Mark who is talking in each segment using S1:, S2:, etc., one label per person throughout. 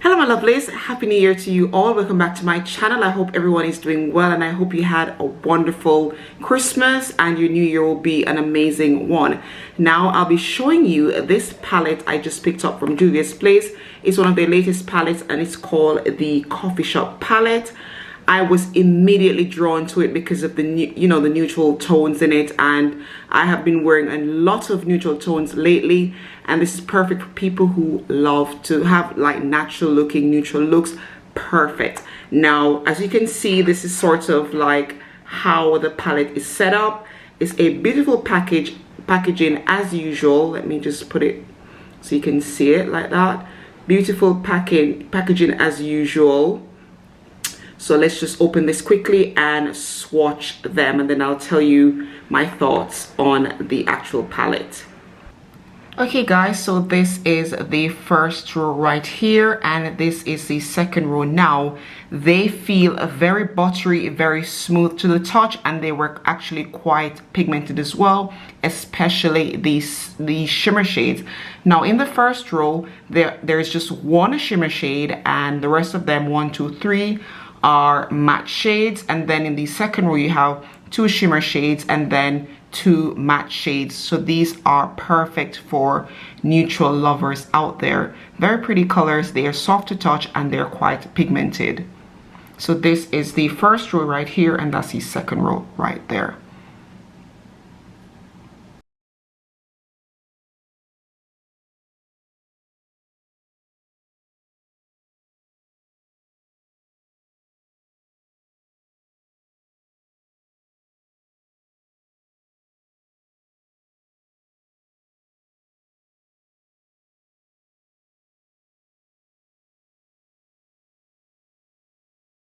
S1: Hello my lovelies, happy new year to you all. Welcome back to my channel. I hope everyone is doing well and I hope you had a wonderful Christmas and your new year will be an amazing one. Now I'll be showing you this palette I just picked up from Juvia's place. It's one of their latest palettes and it's called the Coffee Shop palette. I was immediately drawn to it because of the the neutral tones in it, and I have been wearing a lot of neutral tones lately, and this is perfect for people who love to have like natural looking neutral looks. Perfect. Now as you can see, this is sort of like how the palette is set up. It's a beautiful packaging as usual. Let me just put it so you can see it like that. Beautiful packaging as usual. So let's just open this quickly and swatch them, and then I'll tell you my thoughts on the actual palette. Okay guys, so this is the first row right here and this is the second row. Now they feel very buttery, very smooth to the touch, and they were actually quite pigmented as well, especially these shimmer shades. Now in the first row there's just one shimmer shade and the rest of them, 1, 2, 3, are matte shades, and then in the second row you have 2 shimmer shades and then 2 matte shades. So these are perfect for neutral lovers out there. Very pretty colors, they are soft to touch and they're quite pigmented. So this is the first row right here and that's the second row right there.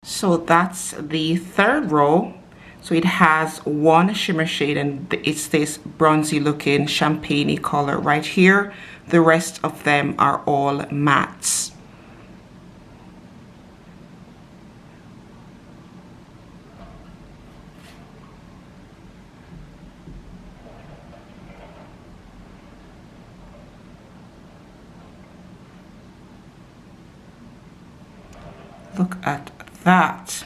S1: So that's the third row. So it has one shimmer shade and it's this bronzy looking champagne color right here. The rest of them are all mattes. Look at that.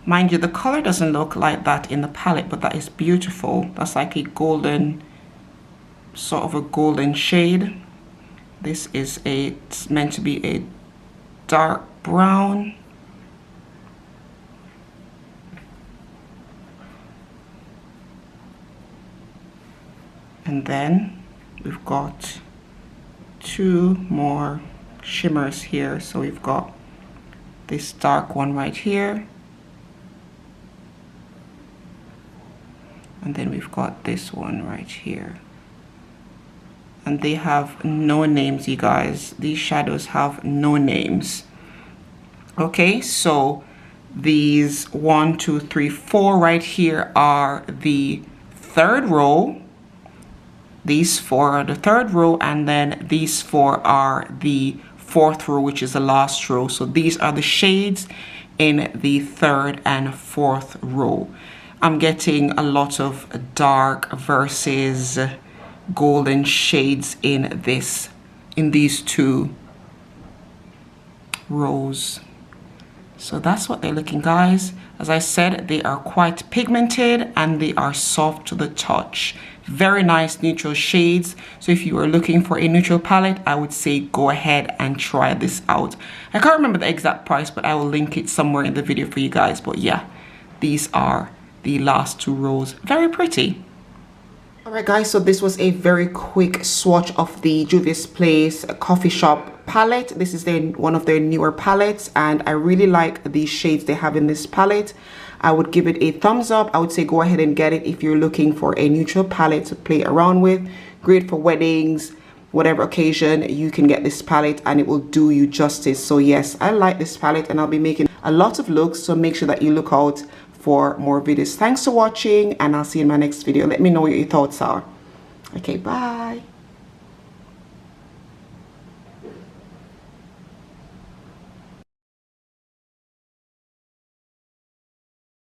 S1: Mind you, the color doesn't look like that in the palette, but that is beautiful. That's like a golden, sort of a golden shade. This is it's meant to be a dark brown. And then we've got 2 more shimmers here. So we've got this dark one right here, and then we've got this one right here, and they have no names, you guys. These shadows have no names. Okay, so these 1, 2, 3, 4 right here are the third row. These 4 are the third row, and then these 4 are the fourth row, which is the last row. So these are the shades in the third and fourth row. I'm getting a lot of dark versus golden shades in these 2 rows. So that's what they're looking, guys. As I said, they are quite pigmented and they are soft to the touch. Very nice neutral shades. So if you are looking for a neutral palette, I would say go ahead and try this out. I can't remember the exact price, but I will link it somewhere in the video for you guys. But yeah, these are the last 2 rows. Very pretty. Alright guys, so this was a very quick swatch of the Juvia's Place Coffee Shop palette. This is one of their newer palettes and I really like the shades they have in this palette. I would give it a thumbs up. I would say go ahead and get it if you're looking for a neutral palette to play around with. Great for weddings, whatever occasion, you can get this palette and it will do you justice. So yes, I like this palette and I'll be making a lot of looks, so make sure that you look out for more videos. Thanks for watching and I'll see you in my next video. Let me know what your thoughts are. Okay, bye.